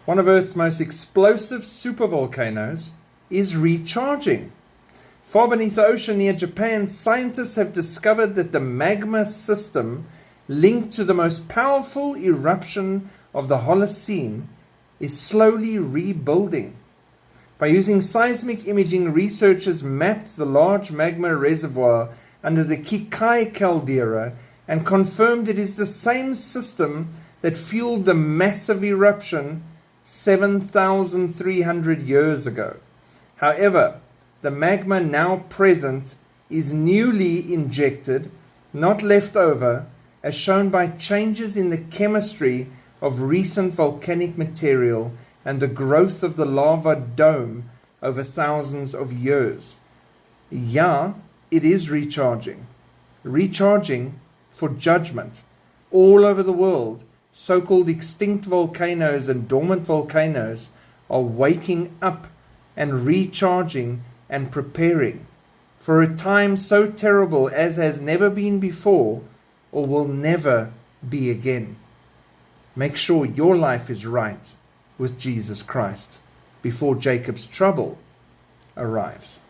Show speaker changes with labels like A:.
A: one of Earth's most explosive supervolcanoes, is recharging. Far beneath the ocean near Japan, scientists have discovered that the magma system linked to the most powerful eruption of the Holocene is slowly rebuilding. By using seismic imaging, researchers mapped the large magma reservoir under the Kikai caldera and confirmed it is the same system that fueled the massive eruption 7,300 years ago. However, the magma now present is newly injected, not left over, as shown by changes in the chemistry of recent volcanic material and the growth of the lava dome over thousands of years. Yeah, it is recharging. Recharging for judgment. All over the world, so-called extinct volcanoes and dormant volcanoes are waking up and recharging and preparing for a time so terrible as has never been before or will never be again. Make sure your life is right with Jesus Christ before Jacob's trouble arrives.